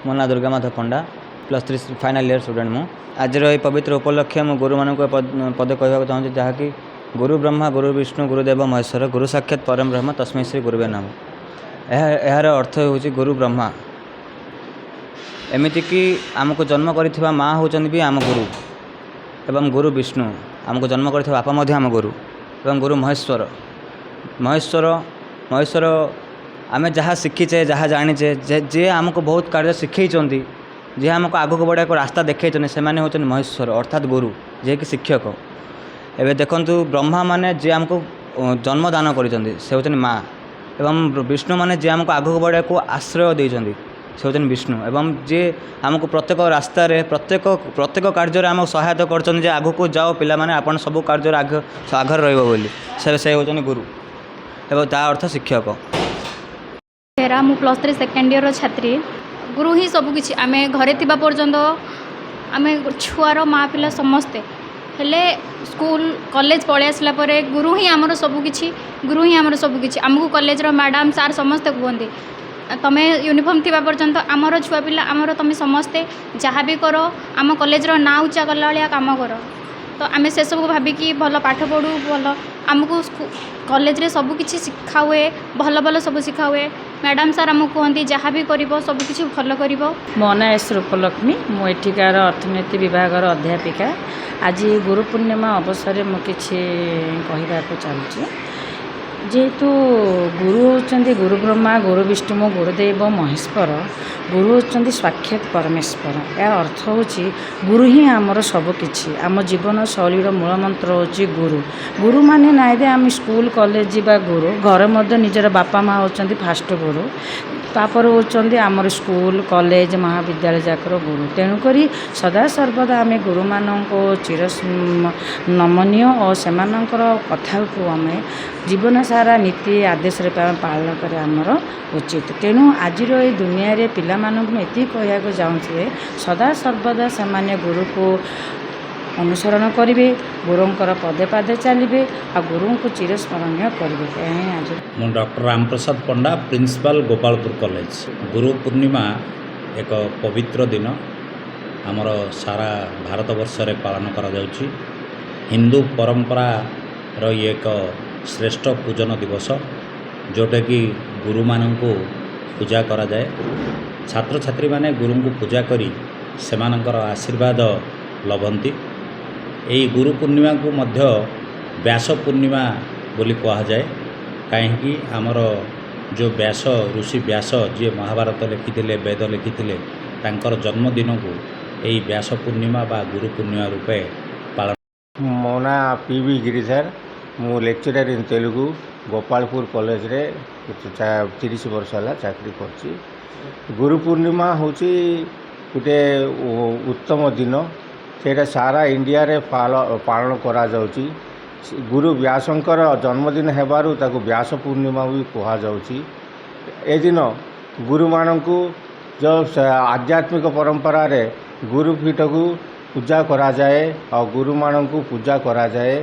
मो ना दुर्गा माधव पंडा +3 final year student मु आज पवित्र उपलक्ष्य मु गुरु मानक पद कहवाक चाहूँगी जहाँकि गुरु ब्रह्मा गुरु विष्णु गुरुदेव महेश्वर गुरु साक्षात परम ब्रह्म तस्मै श्री गुरुवे नमः। यार अर्थ हूँ गुरु ब्रह्मा एमती कि आमको जन्म कर माँ होचन भी आम गुरु एवं गुरु विष्णु आमको जन्म कर बापा आम गुरु एवं गुरु महेश्वर महेश्वर महेश्वर आम जहाँ शिखीचे जहाँ जानीचे जे आमको बहुत कार्य शिखई जे आमको आगक बढ़ा को रास्ता देखते से होचन महेश्वर अर्थात गुरु जे कि शिक्षक। एवं देखु ब्रह्मा माने जे आमको जन्म दान कर होचन माँ एवं विष्णु माने जे आमको आगक बढ़ा को आश्रय देइछन्ति से होचन विष्णु एवं जे आमको प्रत्येक रास्ता प्रत्येक कार्य आम सहायता कर आगक जाओ पिला माने आपण सब कार्य आगर रही से होचन गुरु एवं ता अर्थ शिक्षक। तेरा मु +3 सेकेंड ईयर छात्री गुरु ही सबकि आम घरे थिबा पर्यंत आम छुआर माँ पिला समस्ते हेले स्कूल कॉलेज पळै आसला परे गुरु ही आमर सबकि गुरु ही आमर सबकि आमको कॉलेज मैडम सार समस्ते कहते तमें यूनिफॉर्म थिबा पर्यंत आमर छुआ पिला आमर तुम समस्ते जहाँ भी कर आम कॉलेज ना उच्चा कला भाया काम कर तो आम से सब भाविकी भल पाठ पढ़ू भल आमको कॉलेज रे सबकि शिखा हुए भल भल सब शिखा हुए मैडम सार आमको कहते जहाँ भी कर सबकि भल कर। मो ना एस रूपलक्ष्मी मुठिकार अर्थनीति विभाग अध्यापिका आज गुरु पूर्णिमा अवसर मुझे कहवाक चाहूँगी जेहेतु गुरु होचंदी गुरु ब्रह्मा गुरु विष्णु गुरुदेव महेश्वर गुरु होचंदी साक्षात परमेश्वर या अर्थ होची गुरु ही आमर सबकि आम जीवन शैलीर मूल मंत्र होची गुरु गुरु माने नाई दे आम स्कूल कॉलेज जीवा गुरु घर मध्य निजर बापा माँ होचंदी फास्ट गुरु तापर होचंदी आमर स्कूल कॉलेज महाविद्यालय जाकर गुरु तेणुक सदा सर्वदा आम गुरु मानक चिर नमनीय और सेमानंकर कथा को आम जीवन सारा नीति आदेश पालन कर आमर उचित तेणु आज दुनिया रे पिला मानक एति कहवाक चाहूँगी सदा सर्वदा से गुरु को अनुसरण करेंगे गुरुंकर पदे पदे चलिए आ गुरु को चिरस्मरणीय करेंगे। आज मु डॉक्टर रामप्रसाद पंडा प्रिंसिपल गोपालपुर कॉलेज गुरु पूर्णिमा एक पवित्र दिन आमर सारा भारत वर्ष रे पालन करा जाउछि। हिंदू परंपरा रो एक श्रेष्ठ पूजन दिवस जोटा कि गुरु मानंको पूजा करा जाए छात्र छात्री माने गुरु को पूजा करी सेमानंकर आशीर्वाद लभंती। यही गुरु पूर्णिमा को मध्य व्यास पूर्णिमा बोली कहा जाए कहीं आमर जो व्यास ऋषि व्यास जी महाभारत लिखिथिले वेद लिखिथिले तांकर जन्मदिन को यही व्यास पूर्णिमा बा गुरु पूर्णिमा रूपे पालन। मो ना पीवी गिरिधर मु lecturer in Telugu Gopalpur college रे 30 वर्ष है चाकरी करछि। गुरु पूर्णिमा होची गोटे उत्तम दिन सेटा सारा इंडिया रे पालन करा जाउची। गुरु व्यासंकर जन्मदिन हेबारु ताकु व्यास पूर्णिमा भी कहा जाउची। ए दिन गुरु मानंकु जो आध्यात्मिक परंपरा रे गुरुपीठ को पूजा करा जाए और गुरु मानंकु पूजा करा जाए।